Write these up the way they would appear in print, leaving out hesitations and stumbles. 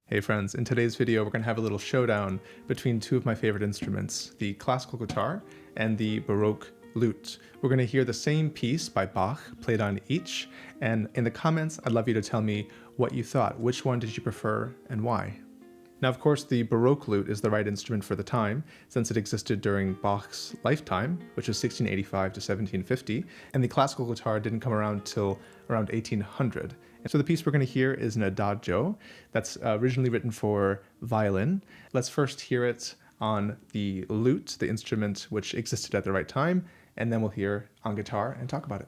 Hey friends, in today's video we're going to have a little showdown between two of my favorite instruments, the classical guitar and the Baroque lute. We're going to hear the same piece by Bach played on each, and in the comments I'd love you to tell me what you thought. Which one did you prefer and why? Now of course the Baroque lute is the right instrument for the time, since it existed during Bach's lifetime, which was 1685 to 1750, and the classical guitar didn't come around till around 1800. And so the piece we're going to hear is an Adagio that's originally written for violin. Let's first hear it on the lute, the instrument which existed at the right time, and then we'll hear on guitar and talk about it.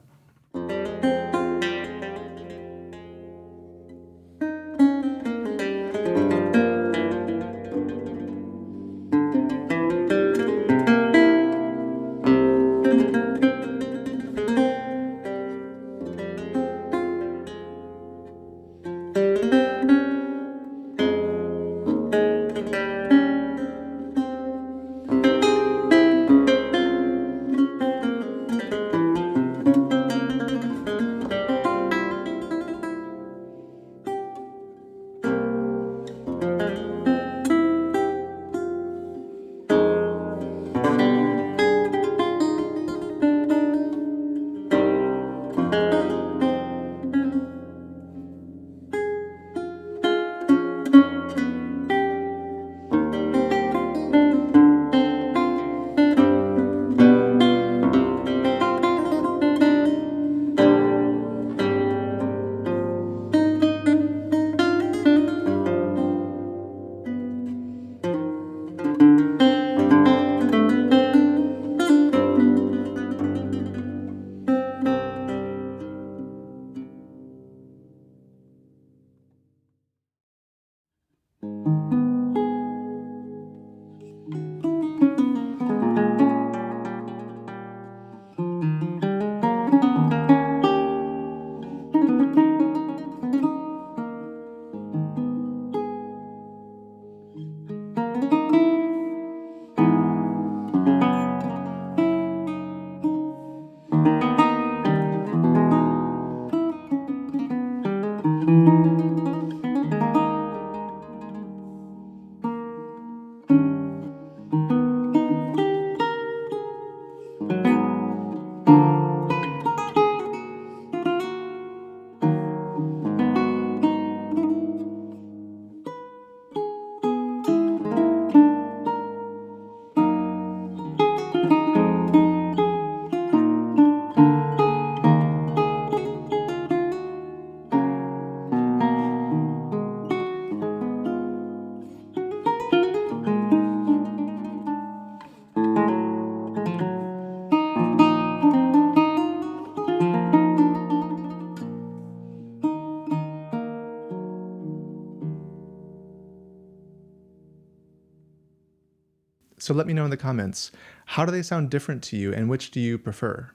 So let me know in the comments, how do they sound different to you and which do you prefer?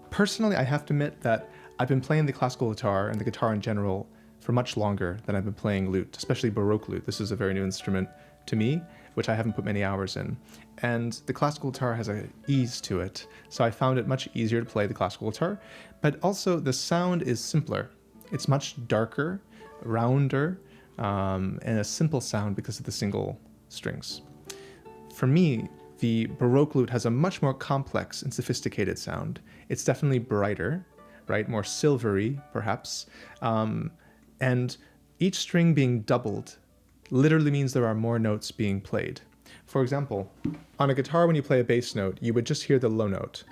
Personally, I have to admit that I've been playing the classical guitar and the guitar in general for much longer than I've been playing lute, especially Baroque lute. This is a very new instrument to me, which I haven't put many hours in. And the classical guitar has an ease to it, so I found it much easier to play the classical guitar, but also the sound is simpler. It's much darker, rounder, and a simple sound because of the single strings. For me, the Baroque lute has a much more complex and sophisticated sound. It's definitely brighter, right? More silvery, perhaps. And each string being doubled literally means there are more notes being played. For example, on a guitar, when you play a bass note, you would just hear the low note,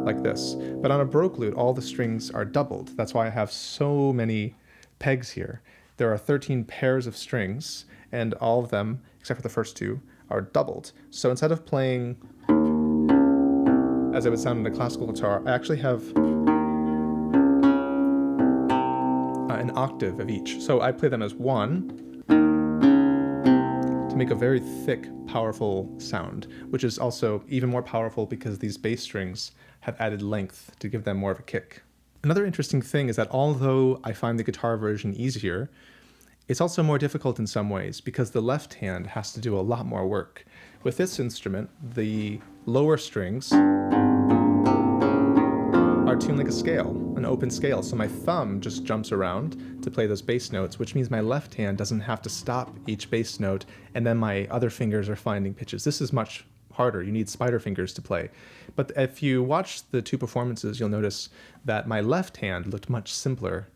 like this. But on a Baroque lute, all the strings are doubled. That's why I have so many pegs here. There are 13 pairs of strings, and all of them, except for the first two, are doubled. So instead of playing as it would sound in a classical guitar, I actually have an octave of each. So I play them as one to make a very thick, powerful sound, which is also even more powerful because these bass strings have added length to give them more of a kick. Another interesting thing is that although I find the guitar version easier, it's also more difficult in some ways because the left hand has to do a lot more work. With this instrument, the lower strings are tuned like a scale, an open scale, so my thumb just jumps around to play those bass notes, which means my left hand doesn't have to stop each bass note, and then my other fingers are finding pitches. This is much harder. You need spider fingers to play. But if you watch the two performances, you'll notice that my left hand looked much simpler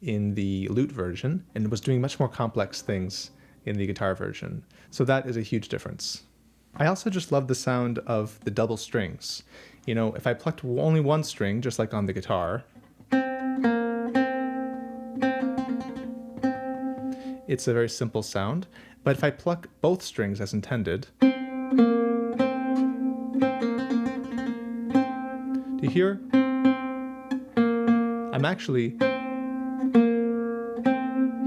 in the lute version and was doing much more complex things in the guitar version. So that is a huge difference. I also just love the sound of the double strings. You know, if I plucked only one string, just like on the guitar, it's a very simple sound. But if I pluck both strings as intended, do you hear? I'm actually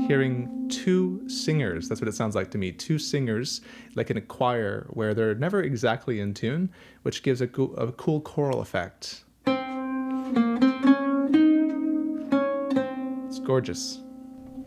hearing two singers. That's what it sounds like to me. Two singers, like in a choir, where they're never exactly in tune, which gives a cool choral effect. It's gorgeous.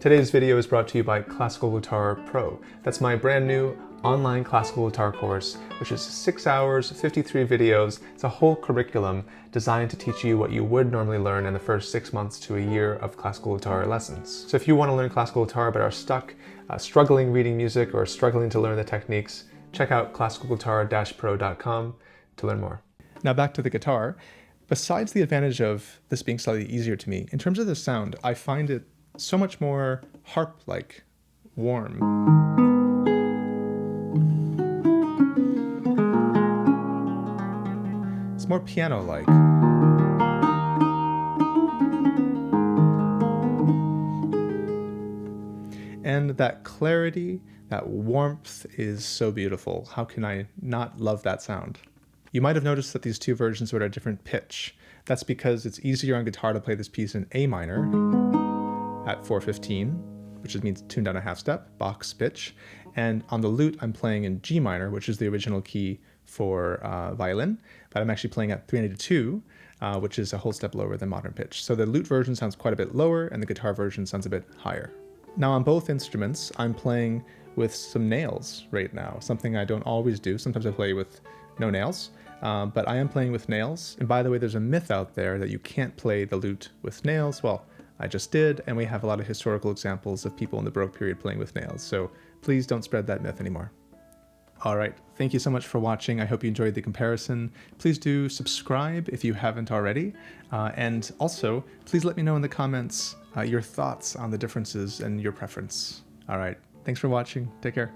Today's video is brought to you by Classical Guitar Pro. That's my brand new online classical guitar course, which is 6 hours, 53 videos. It's a whole curriculum designed to teach you what you would normally learn in the first 6 months to a year of classical guitar lessons. So if you want to learn classical guitar but are stuck, struggling reading music or struggling to learn the techniques, check out classicalguitar-pro.com to learn more. Now back to the guitar. Besides the advantage of this being slightly easier to me, in terms of the sound, I find it so much more harp-like, warm. It's more piano-like. And that clarity, that warmth is so beautiful. How can I not love that sound? You might have noticed that these two versions are at a different pitch. That's because it's easier on guitar to play this piece in A minor at 4/15, which means tuned down a half step, Bach's pitch. And on the lute, I'm playing in G minor, which is the original key for violin, but I'm actually playing at 392, which is a whole step lower than modern pitch. So the lute version sounds quite a bit lower, and the guitar version sounds a bit higher. Now on both instruments, I'm playing with some nails right now, something I don't always do. Sometimes I play with no nails, but I am playing with nails. And by the way, there's a myth out there that you can't play the lute with nails. Well, I just did, and we have a lot of historical examples of people in the Baroque period playing with nails, so please don't spread that myth anymore. All right, thank you so much for watching. I hope you enjoyed the comparison. Please do subscribe if you haven't already, and also, please let me know in the comments your thoughts on the differences and your preference. All right, thanks for watching. Take care.